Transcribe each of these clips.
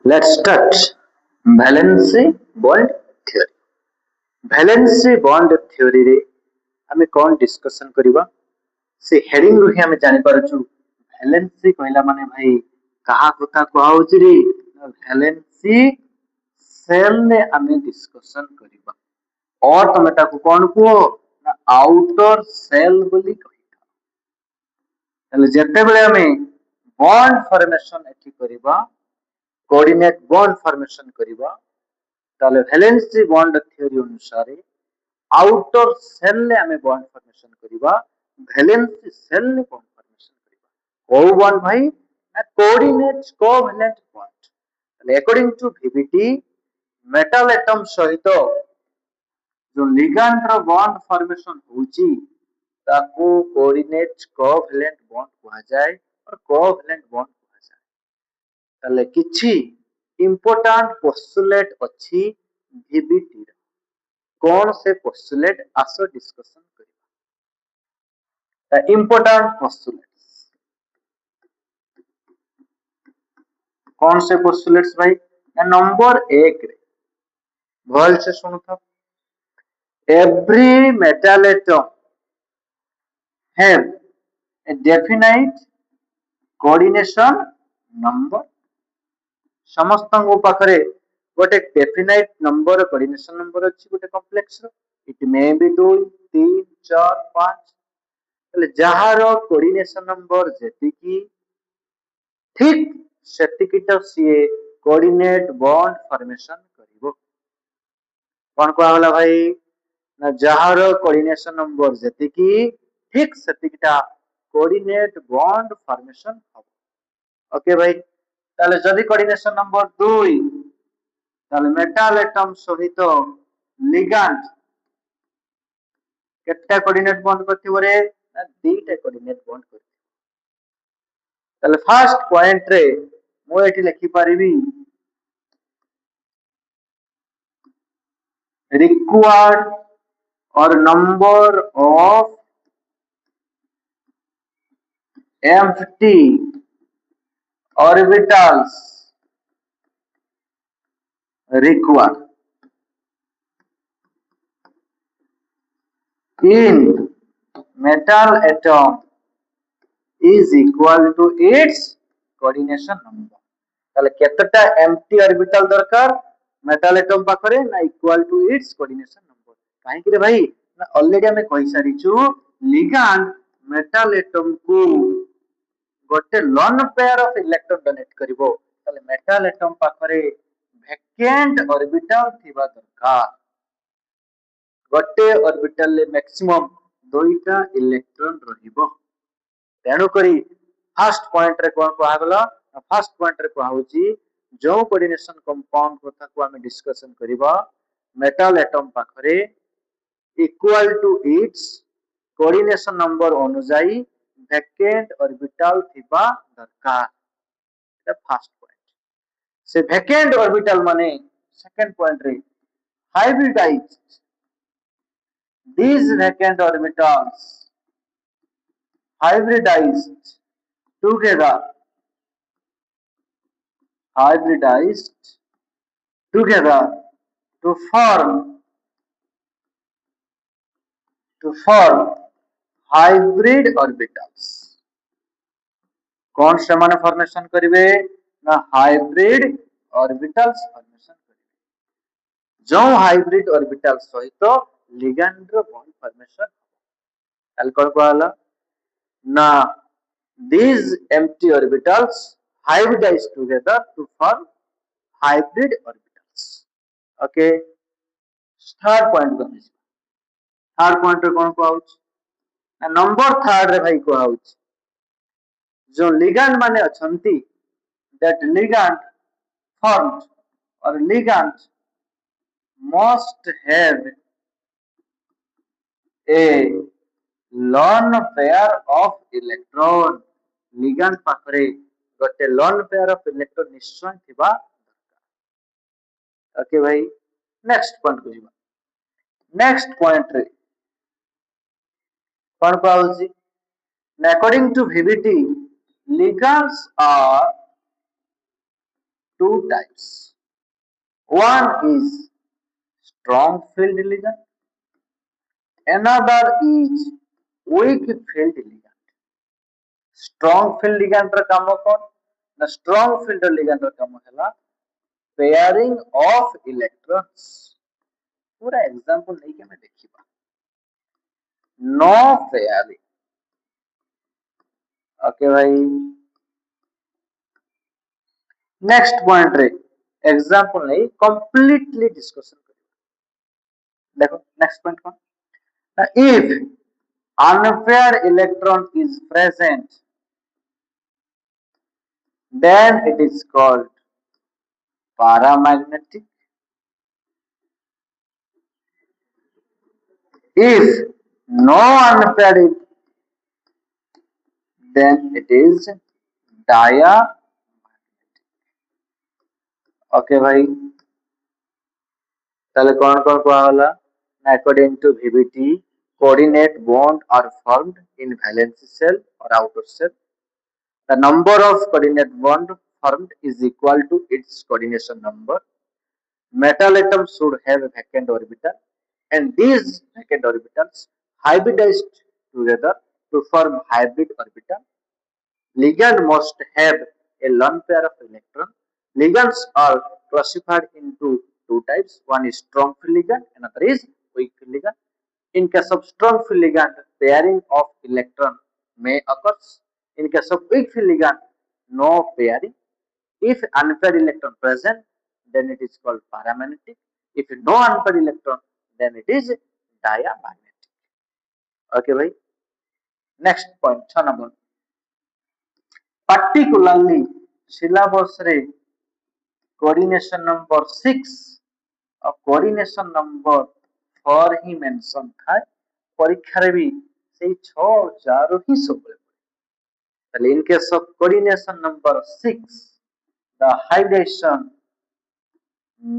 Let's start valency bond theory. Valency bond theory रे आमे कौन डिस्कशन करिबा से हेडिंग रु ही आमे जानि पारछु valency कहला माने भाई कहा कथा कहउछि रे valency सेल ने आमे डिस्कशन करिबा और तमे ताकू कोन को ना आउटर सेल बोली कहिबा तले जते बेले आमे बॉन्ड फॉर्मेशन एठी करिबा कोऑर्डिनेट बॉन्ड फॉर्मेशन करिबा ताले वैलेंसी बॉन्ड थ्योरी अनुसार आउटर सेल ने आमे बॉन्ड फॉर्मेशन करिबा वैलेंसी सेल ने बॉन्ड फॉर्मेशन करिबा को बॉन्ड भाई ना कोऑर्डिनेट कोवैलेंट बॉन्ड ताले according to VBT metal atom सहित जो लिगैंड रो बॉन्ड फॉर्मेशन होउची ताकू कोऑर्डिनेट कोवैलेंट बॉन्ड कहा जाए और कोवैलेंट बॉन्ड कहा जाए ताले किछि इंपोर्टेंट पोस्टुलेट अछि वीबीटी कौन से पोस्टुलेट आसो डिस्कशन करिबा इंपोर्टेंट पोस्टुलेट्स कौन से पोस्टुलेट्स भाई नंबर 1 रे भल से सुनु था every metal atom have a definite coordination number समस्त पाखरे गोटे डेफिनाइट नंबर कोऑर्डिनेशन नंबर अछि गोटे कॉम्प्लेक्स रो इट मे बी 2 3 4 5 तले जहार कोऑर्डिनेशन नंबर जेतिकी ठीक सेतिकी तो सीए कोऑर्डिनेट बॉन्ड फॉर्मेशन करिवो कोन को होला भाई ना जहार कोऑर्डिनेशन नंबर जेतिकी ठीक सेतिकीटा कोऑर्डिनेट बॉन्ड फॉर्मेशन हबो ओके भाई ताले जदी कोऑर्डिनेशन नंबर 2 ताले मेटल एटम सहित लिगैंड केटा कोऑर्डिनेट बॉन्ड करथिबो रे ना दीटा कोऑर्डिनेट बॉन्ड करथिबो ताले फर्स्ट पॉइंट रे मो एठी लिखि परिबी required or number of empty orbitals required in metal atom is equal to its coordination number ताले केतटा empty orbital दरकार मेटल एटम पाखरे ना equal to its coordination number काहे कि रे भाई ना ऑलरेडी हमें कहि सारिछु लिगैंड मेटल एटम को गोटे lone pair of electron donate करिवो ताले मेटल एटम पाखरे वैकेंट ऑर्बिटल थिबा दरकार गोटे ऑर्बिटल ले मैक्सिमम दुईटा इलेक्ट्रॉन रहिबो तेणु करी फर्स्ट पॉइंट रे कोन को आगला फर्स्ट पॉइंट रे को होची जो कोऑर्डिनेशन कंपाउंड कथा को हमें डिस्कशन करिबा मेटल एटम पाखरे equal to its coordination number अनुसाई वैकेंट ऑर्बिटल थिबा दरकार एटा फर्स्ट पॉइंट से वैकेंट ऑर्बिटल माने सेकंड पॉइंट रे hybridized these vacant orbitals hybridized together hybridized together to form hybrid orbitals कौन से माने फॉर्मेशन करिवे ना हाइब्रिड ऑर्बिटल्स फॉर्मेशन करिवे जो हाइब्रिड ऑर्बिटल सहित लिगैंड रो बॉन्ड फॉर्मेशन ताल कोन कहला ना these empty orbitals hybridize together to form hybrid orbitals okay third point को थर्ड पॉइंट रे कोन को आउच नंबर थर्ड रे भाई को आउच जो लिगैंड माने अछंती that ligand formed or ligand must have a lone pair of electron ligand पाखरे गोटे lone pair of electron निश्चय थिबा ओके भाई नेक्स्ट पॉइंट को जिबा नेक्स्ट पॉइंट रे कोन पाउची according to VBT ligands are two types. One is strong field ligand, another is weak field ligand. Strong field ligand ର କାମ କଣ? ନା strong field ligand ର କାମ ହେଲା pairing of electrons. पूरा एग्जांपल नहीं ଆମେ ଦେଖିବା. No pairing. ओके भाई. नेक्स्ट पॉइंट रे एग्जांपल नहीं कंप्लीटली डिस्कशन करिया. देखो नेक्स्ट पॉइंट कौन? If unpaired electron is present, then it is called paramagnetic. If no unpaired, then it is diamagnetic. Okay भाई, ताले कौन कौन को आवाला? According to VBT, coordinate bond are formed in valence shell or outer shell. The number of coordinate bond formed is equal to its coordination number. Metal atoms should have a vacant orbital, and these vacant orbitals hybridized together to form hybrid orbital. Ligand must have a lone pair of electrons. Ligands are classified into two types. One is strong field ligand, another is weak field ligand. In case of strong field ligand, pairing of electron may occur. In case of weak field ligand, no pairing. If unpaired electron present, then it is called paramagnetic. If no unpaired electron, then it is diamagnetic. Okay, bhai. Next point, 6 number. Particularly, syllabus re coordination number 6 और coordination number 4 ही mention था. परीक्षा रे भी से 6 4 ही सब. In case of coordination number 6, the hybridization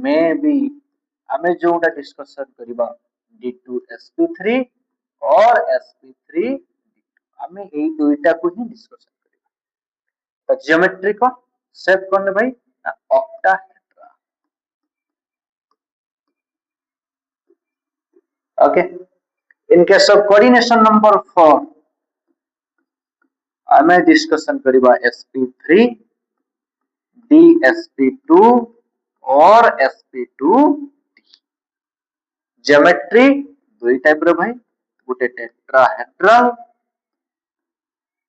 may be ଆମେ जोटा discussion करिबा D2sp3 और sp3 ଆମେ ଏଇ ଦୁଇଟା को ही डिस्कशन करिबा. तो ज्योमेट्री को सेट करने भाई octahedra. Okay. In case of coordination number 4 ଆମେ डिस्कशन करिबा sp3 dsp2 और sp2. ज्योमेट्री दुई टाइप रे भाई. गोटे tetrahedral,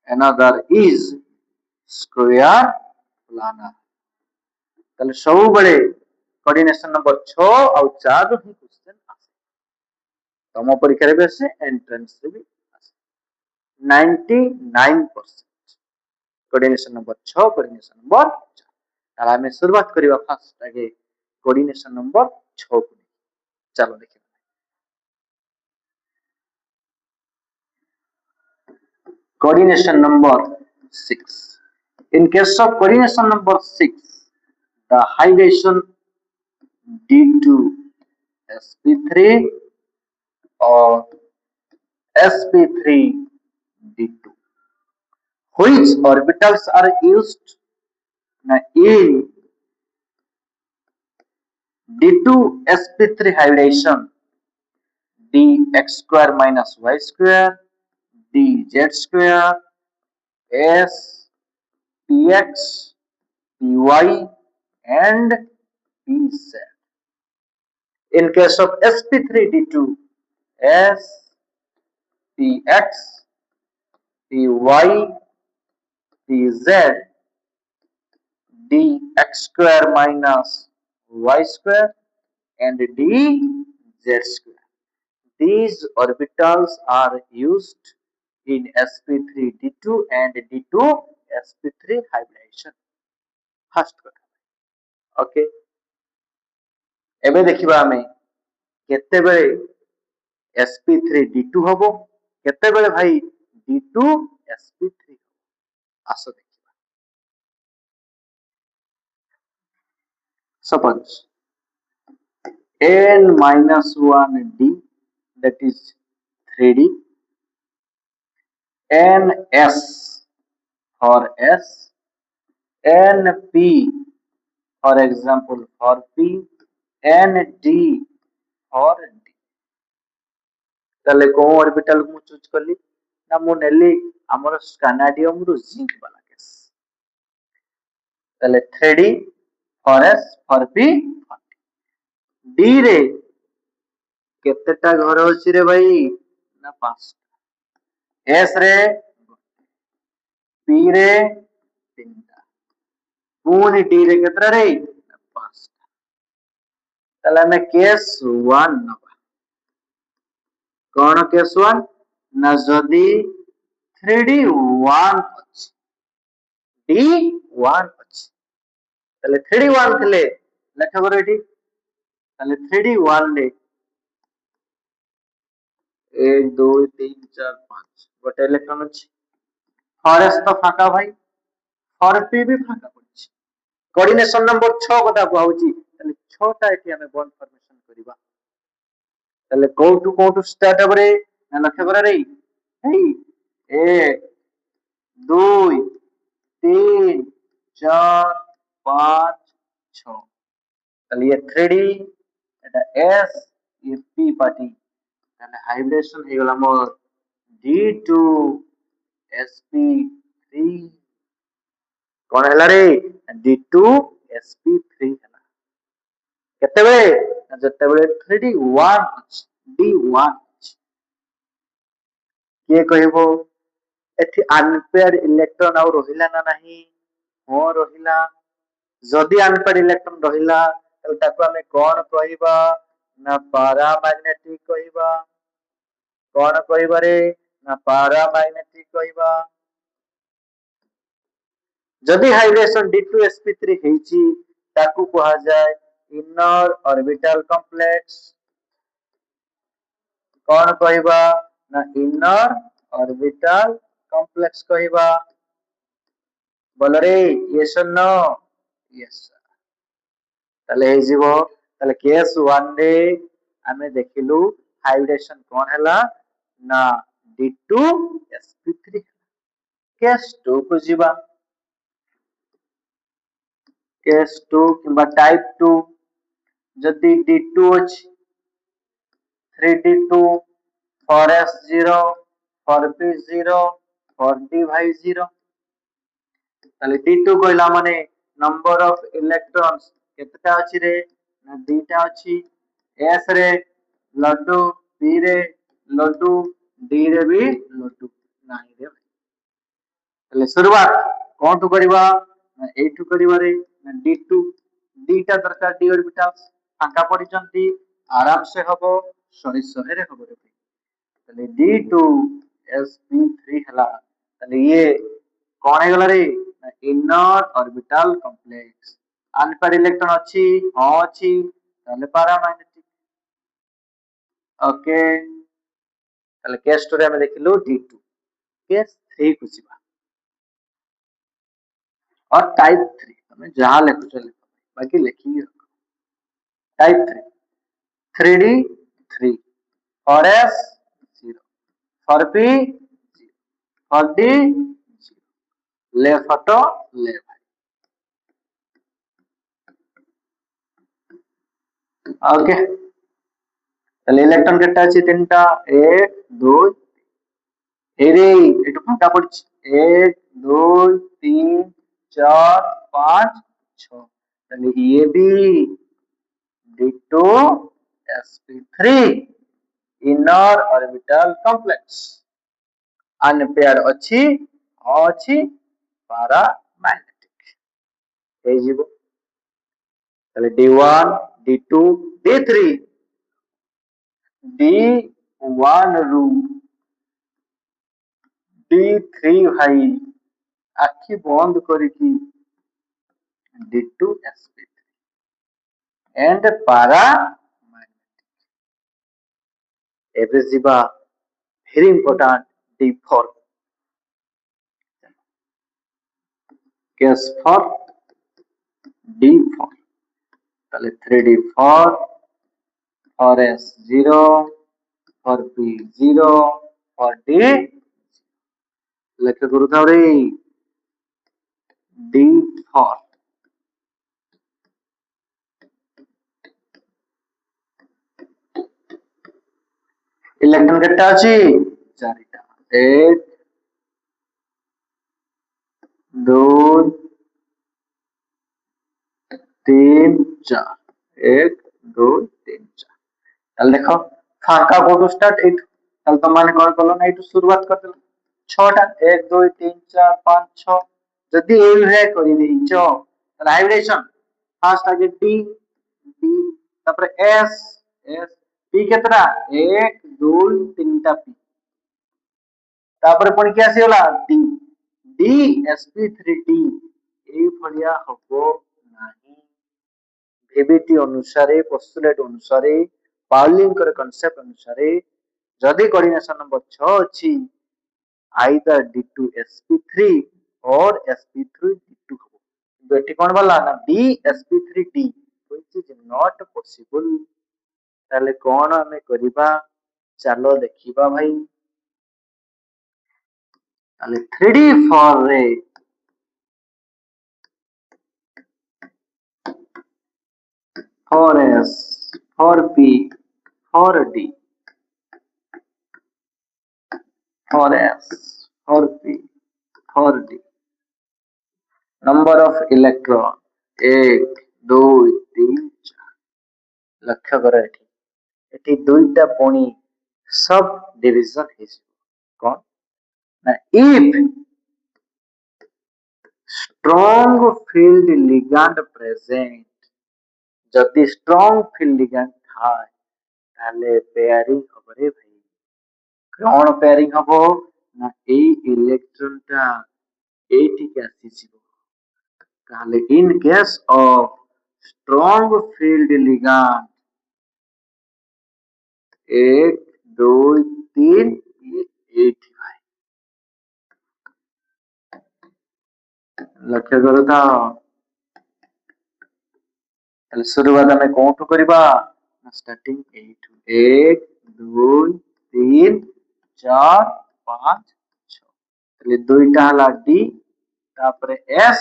another is square planar. ताले सब बड़े कोऑर्डिनेशन नंबर 6 और 4 रो ही क्वेश्चन आसे. तम परीक्षा रे बेसे एंट्रेंस रे भी आसे. 99% कोऑर्डिनेशन नंबर 6 कोऑर्डिनेशन नंबर 4. ताले हमें शुरुआत करिवा फर्स्ट आगे कोऑर्डिनेशन नंबर 6 को. चलो देखिए. Coordination number 6. In case of coordination number 6, the hybridization D2sp3 or sp3d2. Which orbitals are used in D2sp3 hybridization? dx square minus y square, dz square, s, px, py, and pz. In case of sp3d2, s, px, py, pz, dx square minus y square, and dz square. These orbitals are used in sp3d2 and d2sp3 hybridization. First কথা. Okay. एबे देखिबा हमें केते बेले sp3d2 हबो, केते बेले भाई d2sp3. आसो देखिबा. Suppose n-1d, that is 3d, ns for s, np for example for P and D for D ताले को ऑर्बिटल को चूज करली ना मु नेली हमर स्कानाडियम रु जिंक वाला केस ताले 3D for S for P for D रे केतेटा घर अछि रे भाई ना 5 S रे P रे 3टा पुनी D रे केतरा रे 5 ताले हमें केस 1 नबा कोन केस 1 ना जदी 3D 1 अछि D 1 अछि ताले 3D 1 थिले लेखा करो एठी ताले 3D 1 रे 1 2 3 4 5 गोटे इलेक्ट्रॉन अछि फॉरेस्ट तो फाका भाई फॉर पी भी फाका पड़छि कोऑर्डिनेशन नंबर 6 कथा कहउछि ताले 6 टा एठी हमें बॉन्ड फॉर्मेशन करिबा ताले कोटू स्टार्ट हबरे ना लक्ष्य करा रे हेई 1 2 3 4 5 6 ताले ये 3D एटा S ये P पार्टी ताले हाइब्रिडेशन हे गला मोर D2 sp3 कोन हला रे D2 sp3 हला केते बेले जते बेले 3D 1 D1 के कहबो एथि अनपेयर्ड इलेक्ट्रॉन और रहिला ना नाही हो रहिला जदि अनपेयर्ड इलेक्ट्रॉन रहिला त ताको हमें कोन कहबा ना पैरामैग्नेटिक कहबा कोन कहबा रे ना पैरामैग्नेटिक कहबा जदि हाइब्रिडेशन D2 sp3 हेची ताकू कहा जाय इनर ऑर्बिटल कॉम्प्लेक्स कोन कहबा ना इनर ऑर्बिटल कॉम्प्लेक्स कहबा बोल रे यस और नो यस ताले हे जीवो ताले केस 1 रे हमें देखिलु हाइब्रिडेशन कोन हला ना D2 sp3 केस 2 को जीवा केस 2 किबा टाइप 2 जदि D2 अछि 3D2 for S0 for P0 for D by 0 ताले D2 कहला माने नंबर ऑफ इलेक्ट्रॉन्स केतटा अछि रे ना दुटा अछि S रे लड्डू P रे लड्डू D रे भी लड्डू नाही रे ताले शुरुआत कोन तो करबा ना एठू करबा रे ना D2 दुटा दरकार D ऑर्बिटल्स फांका पडिचंती आराम से हबो सही सही रे हबो रे ताले D2 sp3 हला ताले ये कोन हे गला रे inner orbital complex unpaired electron अछि हां अछि ताले पैरामैग्नेटिक ओके ताले केस 2 रे हम देखिलु D2 केस 3 को जिबा और टाइप 3 हमें जहां लिखु चले बाकी लिखी type 3 3D 3 for S 0 for P 0 for D 0 ले फोटो ले भाई ओके ताले इलेक्ट्रॉन केटा अछि तीनटा 1 2 एरे एटु फांका पड़छि 1 2 3 4 5 6 ताले ये भी D2 sp3 inner orbital complex unpair अछि अछि पैरामैग्नेटिक हे जीवो ताले D1 D2 D3 D1 रू D3 भाई आखि बंद करिकी D2 sp3 and paramagnetic एबे जीवा very important D4 case for D4 ताले 3D4 for S0 for P0 for D लेके गुरु था रे D4 इलेक्ट्रॉन केटा अछि चारिटा 1 2 3 4 1 2 3 4 তাহলে দেখো ফাঁকা কোটু স্টাर्ट এইটু তাহলে তোমাने কোन কলো না এইটু শুরুआत कर দেलो 6টা 1 2 3 4 5 6 যদি এই ভাবে করি দেইছো তাহলে হাইব্রিডেশन ফার্स्ट आगे डी डी তারপরে एस एस पी केतरा 1 2 3টা पी তারপরে পুଣି কি আসিগলা डी डी sp3d এই ভলিয়া হবো नाही ভিভিটি অনুসারে পোস্টুলেট অনুসারে পাউলিংकर কনসেপ্ট অনুসারে যদি কোঅর্ডিনেशन नंबर 6 अछि either d2sp3 or sp3d2 হবো কিন্তু এটি কোন বলা না dsp3d which is not possible তাহলে কোন আমি করিবা চলো দেখিবা ভাই তাহলে 3d for रे 4s 4p 4d 4s 4p 4d number of electron 1 2 3 4 লক্ষ্য কর এটি দুইটা পণি সব ডিভিজন হিসেবে কোন না if strong field ligand present যদি strong field ligand থাকে তাহলে পেয়ারিং হবে রে ভাই কোন পেয়ারিং হবো না এই ইলেকট্রনটা এইটিকে আসিଯିବ তাহলে in case of strong field ligand 1 2 3 8 भाई लक्ष्य करो था তাহলে শুরুবাত আমি কোনটু করিবা স্টার্টিং এইটু 1 2 3 4 5 6 তাহলে দুইটা হলা ডি তারপরে এস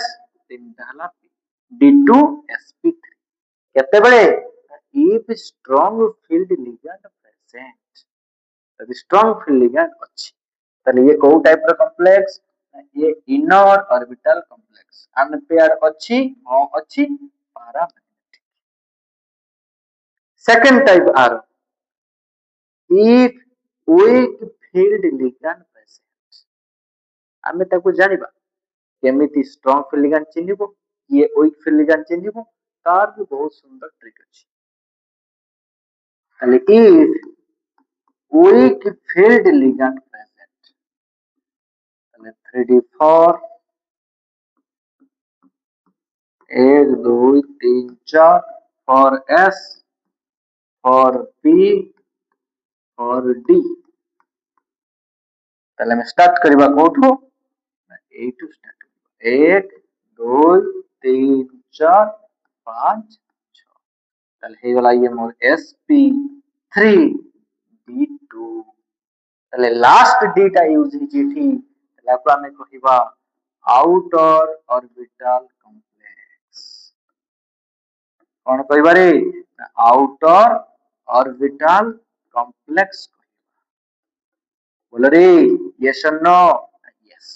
তিনটা হলা P d2 sp3 কেতেবেলে if strong field ligand present যদি strong field ligand ଅଛି তাহলে ये କୋଉ टाइप ର कॉम्प्लेक्स ये इनर ऑर्बिटल कॉम्प्लेक्स अनपेयर्ड ଅଛି ହଁ ଅଛି पारा सेकंड टाइप आर if weak field ligand present ଆମେ ତାକୁ ଜାଣିବା କେମିତି strong field ligand ଚିହ୍ନିବ କିଏ weak field ligand ଚିହ୍ନିବ ତାର ବି ବହୁତ ସୁନ୍ଦର ଟ୍ରିକ୍ ଅଛି ତାହେଲେ if weak field ligand present তাহলে 3d4 1 2 3 4 for s for p for d তাহলে আমি স্টার্ট করিবা কোঠু এইটু স্টার্ট করিবা 1 2 3 4 5 6 তাহলে ହେଇଗଲା ଇଏ ମୋର sp3 d2 তাহলে লাস্ট ডিটা ইউজ ହେଇଛି ଏଠି ତାହେଲେ ଆକୁ ଆମେ କହିବା ଆଉଟର ଅର୍ବିଟାଲ କମ୍ପ୍ଲେକ୍ସ କଣ କହିବାରେ ଆଉଟର ଅର୍ବିଟାଲ କମ୍ପ୍ଲେକ୍ସ बोलो रे यस और नो यस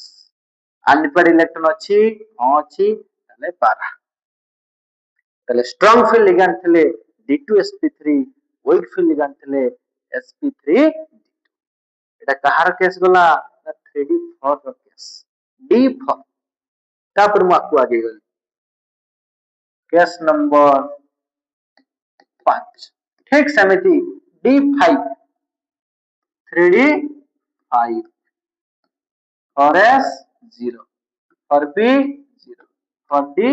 अनपेयर्ड इलेक्ट्रॉन अछि हां अछि ताले 12 ताले स्ट्रांग फील्ड लिगैंड थिले d2sp3 वीक फील्ड लिगैंड थिले sp3 एटा कहार केस गला 3d4 रो केस d4 तापर मु आकु आगे गली केस नंबर 5 ठीक समिति d5 3d5 for s 0 for b 0 for d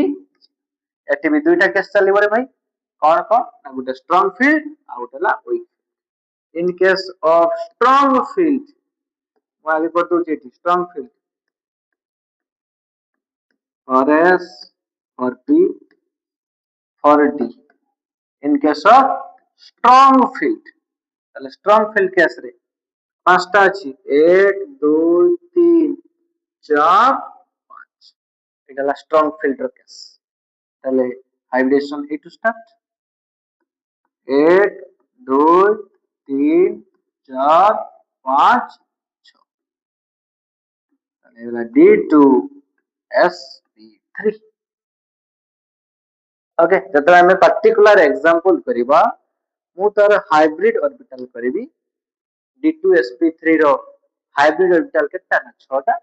eighty भी दुईटा केस चलिबो रे भाई कौन कौन ना गुटे स्ट्रांग फील्ड आ गुटेला weak in case of strong field मु आगे कर दउ एटी strong field for s for b for d in case of strong field তাহলে strong field केस रे पांचटा अछि 1 2 3 4 5 एटाला स्ट्रांग फील्ड रो केस তাহলে हाइब्रिडेशन ए टू स्टार्ट 1 2 3 चार पांच छ D2sp3 ओके जतरा हमें पर्टिकुलर एग्जांपल करबा मु तार हाइब्रिड ऑर्बिटल करबी D2sp3 रो हाइब्रिड ऑर्बिटल केता ना छटा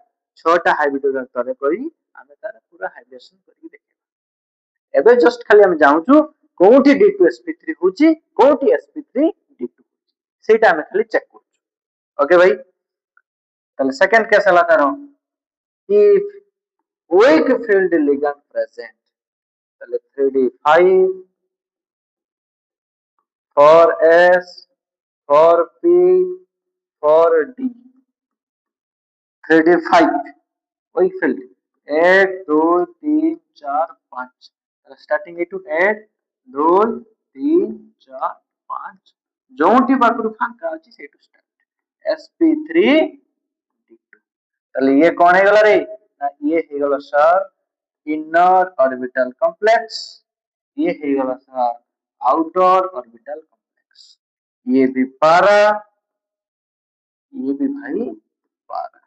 छटा हाइब्रिड ऑर्बिटल करी हमें तार पूरा हाइब्रिडेशन करी देखबा एबे जस्ट खाली हम जाउछु कोठी D2sp3 होची कोठी sp3 D2 सेटा हमें खाली चेक करछु ओके भाई ताले सेकंड केस हला तारो if weak field ligand present ताले 3D5 4s 4p 4d 3D5 weak field 1 2 3 4 5 starting एटू 1 2 3 4 5 Jonty पाखरु फांका अछि सेटू स्टार्ट sp3 d2 ताले ये कौन है गला रे ना ये है गला सर इनर ऑर्बिटल कॉम्प्लेक्स ये है गला सर आउटर ऑर्बिटल कॉम्प्लेक्स ये भी पारा ये भी भाई पारा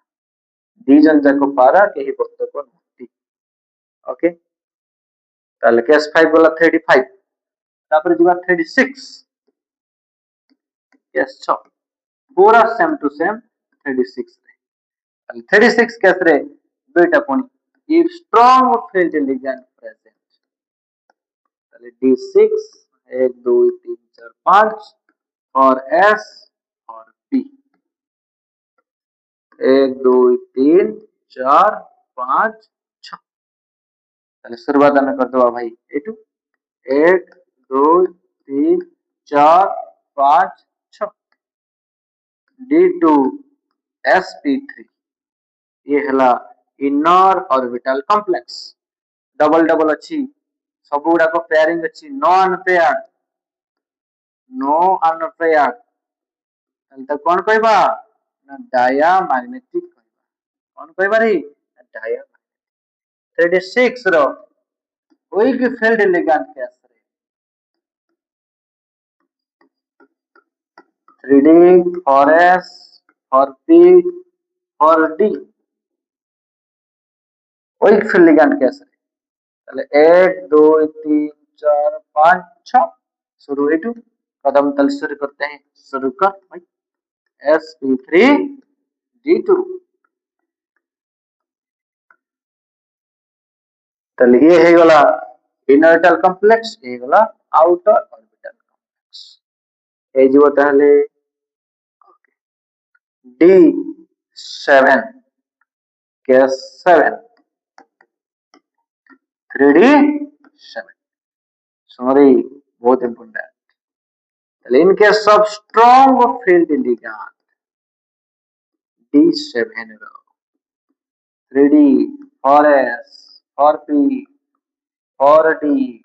दी जन जाको पारा के ही वक्त को नोटी ओके ताले केस 5 गला 35 तापर दिबा 36 केस 6 पूरा सेम टू सेम 36 रे 36 केस रे दुईटा पुनी if strong field ligand present ताले D6 1 2 3 4 5 और S और P 1 2 3 4 5 6 ताले शुरुआत में कर दो भाई एटू 1 2 3 4 5 6 D2 sp3 ये हला inner orbital complex double double अच्छी सब गुडा को पेयरिंग अच्छी नो अनपेयर्ड तल कौन कहबा ना डाया मैग्नेटिक कहबा कौन कहबा रे डाया 36 रो weak field ligand के आसरे 3D 4s 4p 4d weak field ligand के आसरे তাহলে 1 2 3 4 5 6 शुरू एटू कदम तल शुरू करते हैं शुरू कर भाई sp3 d2 তাহলে ये है गला इनर्टल कॉम्प्लेक्स ये गला आउटर ऑर्बिटल कॉम्प्लेक्स ए जीवो ताहले d7 केस 7 3d7 सॉरी बहुत important in case of strong field ligand D7 3D 4s 4p 4d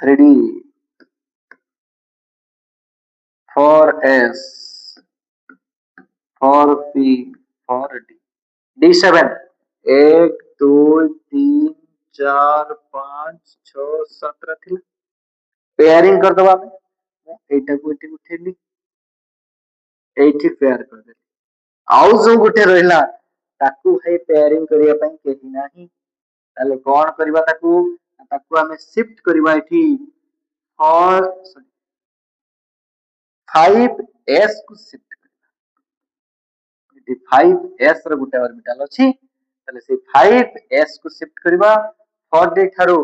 3D 4s 4p 4d D7 1 2 3 4 5 6 7 थिला पेयरिंग कर दबा एटा को एटी उठेली एठी पेयर कर दे आउ जो गुटे रहिला ताकू है पेयरिंग करिया पई केही नाही ताले कोन करबा ताकू ताकू हमें शिफ्ट करबा एठी और 5s को शिफ्ट करबा एठी 5s रो गुटे ऑर्बिटल अछि ताले से 5s को शिफ्ट करबा 4d थारो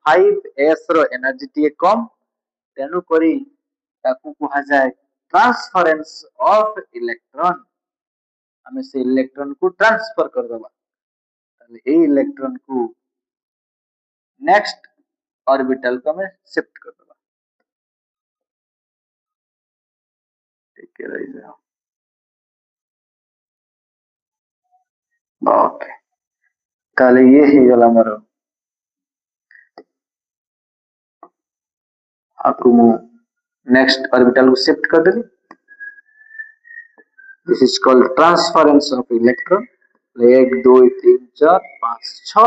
5s रो एनर्जी टी कम तेनु करी ताकू कहा जाए ट्रांसफरेंस ऑफ इलेक्ट्रॉन हमें से इलेक्ट्रॉन को ट्रांसफर कर दबा ताले ए इलेक्ट्रॉन को नेक्स्ट ऑर्बिटल को हमें शिफ्ट कर दबा ठीक है रही जाओ ओके ताले ये ही गला मरो आपको मु नेक्स्ट ऑर्बिटल को शिफ्ट कर देली this is called transference of electron 1 2 3 4 5 6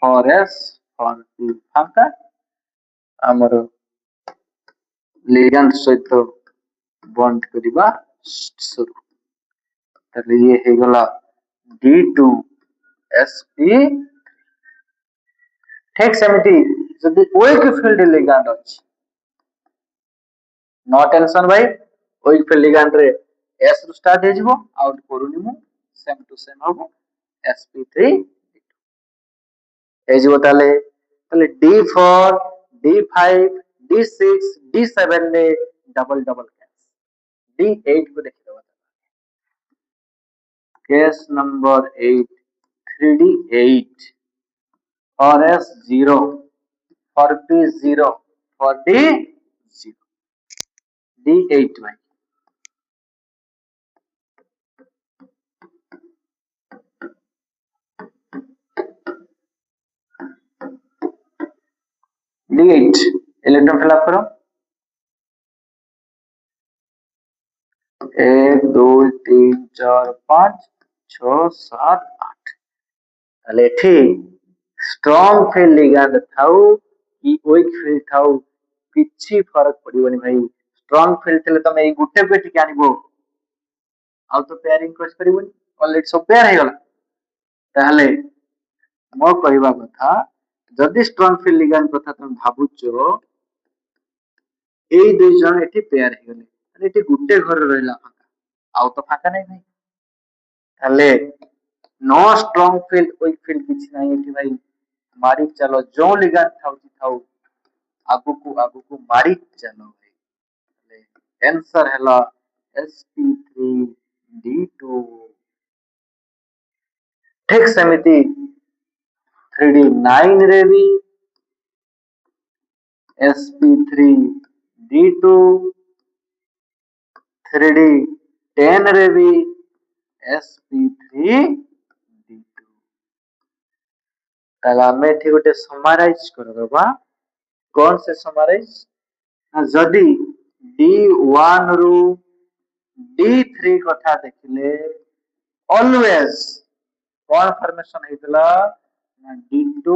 4s 4p फांका हमरो लिगैंड सहित बॉन्ड करिबा शुरू ताले ये हे गला D2sp ठीक सेमिति जदि वीक फील्ड लिगैंड अछि नो टेंशन भाई वीक फील्ड लिगैंड रे s रु स्टार्ट हे जिवो आउट करूनी मु सेम टू सेम हबो sp3 हे जिवो ताले ताले D4 D5 D6 D7 रे डबल डबल कैस D8 को देखि दबा case number 8 3D8 for S0 for P0 for D0 D8 भाई D8 इलेक्ट्रॉन फिल अप करो 1 2 3 4 5 6 7 8 তাহলে এটি স্ট্রং ফিল্ড লিগ্যান্ড থাও কি উইক ফিল্ড থাও କିଛି ଫରକ ପଡିବନି ଭାଇ ଷ୍ଟ୍ରଙ୍ଗ ଫିଲ୍ଡ ଥିଲେ ତମେ ଏଇ ଗୋଟେ ଟିକେ ଆଣିବ ଆଉ ତ ପେୟାରିଂ କରିପାରିବନି ଅଲରେଡି ସବୁ ପେୟାର ହେଇଗଲା ତାହେଲେ ମୋ କହିବା କଥା ଯଦି ଷ୍ଟ୍ରଙ୍ଗ ଫିଲ୍ଡ লিগ্যান্ড କଥା ତମେ ଭାବୁଛ ଏଇ ଦୁଇ ଜଣ ଏଠି ପେୟାର ହେଇଗଲେ ତାହେଲେ ଏଠି ଗୋଟେ ଘର ରହିଲା ଫାଙ୍କା ଆଉ ତ ଫାଙ୍କା ନାହିଁ ଭାଇ ତାହେଲେ no strong field weak field କିଛି ନାହିଁ ଏଠି ଭାଇ ମାରି ଚାଲ ଯୋଉ লিগ্যান্ড ଥାଉଛି ଥାଉ ଆଗକୁ ମାରି ଚାଲ ଭାଇ ତାହେଲେ आंसर ହେଲା sp3d2 ठीक सेमिति 3d9 रे भी sp3d2 3d10 रे भी sp3d2 ताले आमे एठी गोटे समराइज करदबा कौन से समराइज जदि D1 रु D3 कथा देखिले ऑलवेज कौन फॉर्मेशन हेतला D2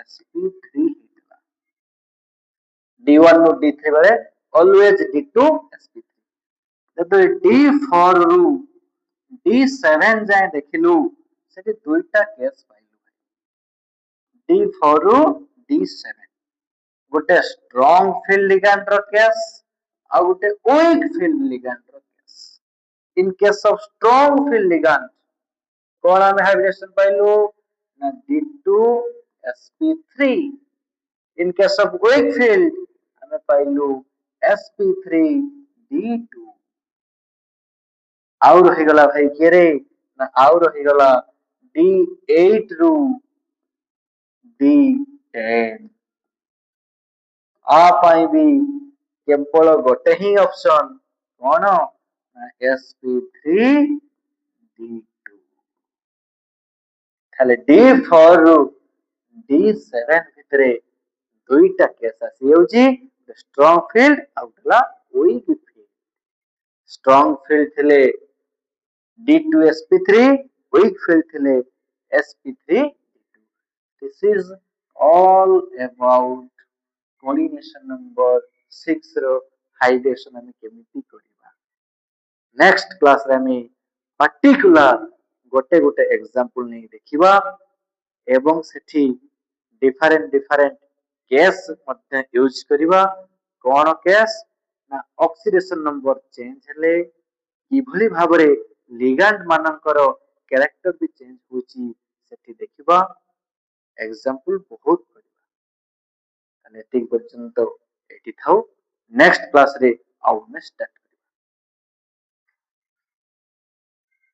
sp3 हेतला D1 रु D3 बेले ऑलवेज D2 sp3 जदि D4 रु D7 जाए देखिलु सेठी दुईटा केस पाइलु D4 रु D7 गोटे स्ट्रॉन्ग फील्ड लिग्याण्ड रो केस आ गोटे वीक फील्ड लिग्याण्ड रो case in case of strong field ligand कोन आमे हाइब्रिडेशन पाइलु ना D2 sp3 in case of weak field आमे पाइलु sp3 D2 आउ रही गला भाई केरे ना आउ रही गला D8 रु D10 आ पाई भी केवल गोटे ही ऑप्शन कौन sp3 D2 खाली D4 रु D7 भितरे दुईटा केस आसी होची स्ट्रॉन्ग फील्ड आउटला वीक फील्ड स्ट्रॉन्ग फील्ड थिले D2 sp3 वीक फील्ड थिले sp3 D2 this is all about coordination number 6 रो हाइब्रिडेशन ଆମେ କେମିତି କରିବା नेक्स्ट क्लास रे ଆମେ पर्टिकुलर गोटे गोटे एग्जांपल नै देखिबा एवं सेठी डिफरेंट केस मध्ये यूज करिबा कोन केस ना ऑक्सीडेशन नंबर चेंज हेले किभली भाबरे लिगैंड मानकर कैरेक्टर भी चेंज होची सेठी देखिबा एग्जांपल बहुत करिबा ताले ठीक पर्यंत एठी थाउ नेक्स्ट क्लास रे आउ स्टार्ट